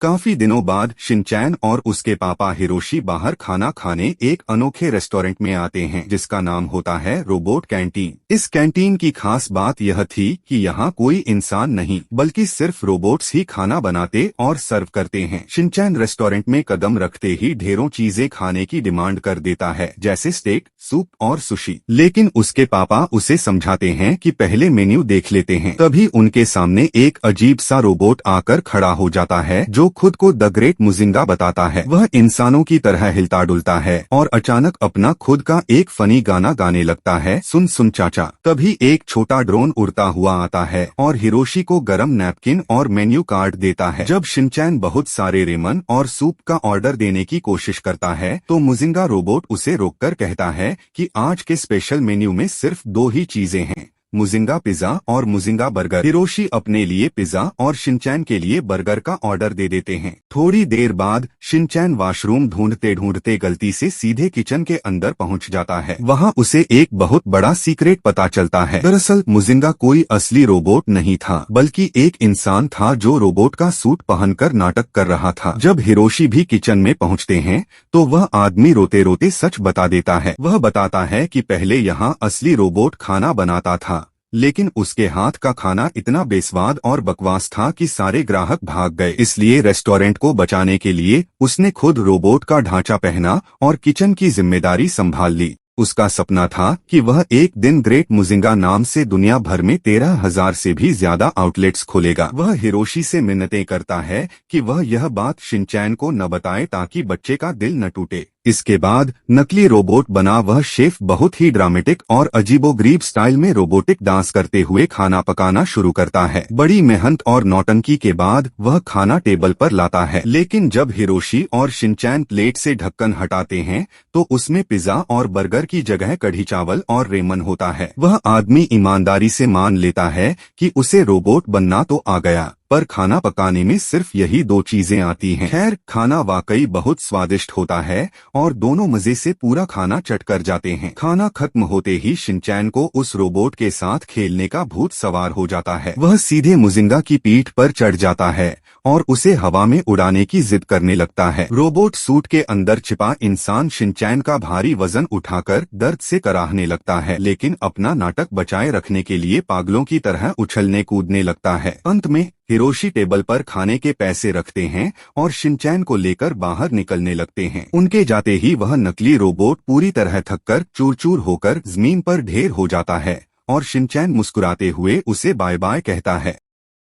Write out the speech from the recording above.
काफी दिनों बाद शिनचैन और उसके पापा हिरोशी बाहर खाना खाने एक अनोखे रेस्टोरेंट में आते हैं जिसका नाम होता है रोबोट कैंटीन। इस कैंटीन की खास बात यह थी कि यहाँ कोई इंसान नहीं बल्कि सिर्फ रोबोट्स ही खाना बनाते और सर्व करते हैं। शिनचैन रेस्टोरेंट में कदम रखते ही ढेरों चीजें खाने की डिमांड कर देता है, जैसे स्टेक, सूप और सुशी। लेकिन उसके पापा उसे समझाते हैं कि पहले मेन्यू देख लेते हैं। तभी उनके सामने एक अजीब सा रोबोट आकर खड़ा हो जाता है जो खुद को द ग्रेट मुजिंगा बताता है। वह इंसानों की तरह हिलता डुलता है और अचानक अपना खुद का एक फनी गाना गाने लगता है, सुन सुन चाचा। तभी एक छोटा ड्रोन उड़ता हुआ आता है और हिरोशी को गरम नैपकिन और मेन्यू कार्ड देता है। जब शिनचैन बहुत सारे रेमन और सूप का ऑर्डर देने की कोशिश करता है तो मुजिंगा रोबोट उसे रोककर कहता है कि आज के स्पेशल मेन्यू में सिर्फ 2 ही चीजें हैं, मुजिंगा पिज्जा और मुजिंगा बर्गर। हिरोशी अपने लिए पिज्जा और शिनचैन के लिए बर्गर का ऑर्डर दे देते हैं। थोड़ी देर बाद शिनचैन वॉशरूम ढूंढते ढूंढते गलती से सीधे किचन के अंदर पहुंच जाता है। वहां उसे एक बहुत बड़ा सीक्रेट पता चलता है। दरअसल मुजिंगा कोई असली रोबोट नहीं था बल्कि एक इंसान था जो रोबोट का सूट पहनकर नाटक कर रहा था। जब हिरोशी भी किचन में पहुंचते हैं तो वह आदमी रोते रोते सच बता देता है। वह बताता है कि पहले यहाँ असली रोबोट खाना बनाता था, लेकिन उसके हाथ का खाना इतना बेस्वाद और बकवास था कि सारे ग्राहक भाग गए। इसलिए रेस्टोरेंट को बचाने के लिए उसने खुद रोबोट का ढांचा पहना और किचन की जिम्मेदारी संभाल ली। उसका सपना था कि वह एक दिन ग्रेट मुजिंगा नाम से दुनिया भर में 13,000 से भी ज्यादा आउटलेट्स खोलेगा। वह हिरोशी से मिन्नतें करता है कि वह यह बात शिनचैन को न बताए ताकि बच्चे का दिल न टूटे। इसके बाद नकली रोबोट बना वह शेफ बहुत ही ड्रामेटिक और अजीबोगरीब स्टाइल में रोबोटिक डांस करते हुए खाना पकाना शुरू करता है। बड़ी मेहनत और नौटंकी के बाद वह खाना टेबल पर लाता है, लेकिन जब हिरोशी और शिनचैन प्लेट से ढक्कन हटाते हैं तो उसमें पिज्जा और बर्गर की जगह कढ़ी चावल और रेमन होता है। वह आदमी ईमानदारी से मान लेता है कि उसे रोबोट बनना तो आ गया, पर खाना पकाने में सिर्फ यही 2 चीजें आती हैं। खैर, खाना वाकई बहुत स्वादिष्ट होता है और दोनों मजे से पूरा खाना चट कर जाते हैं। खाना खत्म होते ही शिनचैन को उस रोबोट के साथ खेलने का भूत सवार हो जाता है। वह सीधे मुजिंगा की पीठ पर चढ़ जाता है और उसे हवा में उड़ाने की जिद करने लगता है। रोबोट सूट के अंदर छिपा इंसान शिनचैन का भारी वजन उठाकर दर्द से कराहने लगता है, लेकिन अपना नाटक बचाए रखने के लिए पागलों की तरह उछलने कूदने लगता है। अंत में हिरोशी टेबल पर खाने के पैसे रखते हैं और शिनचैन को लेकर बाहर निकलने लगते हैं। उनके जाते ही वह नकली रोबोट पूरी तरह थककर चूर चूर होकर जमीन पर ढेर हो जाता है और शिनचैन मुस्कुराते हुए उसे बाय बाय कहता है।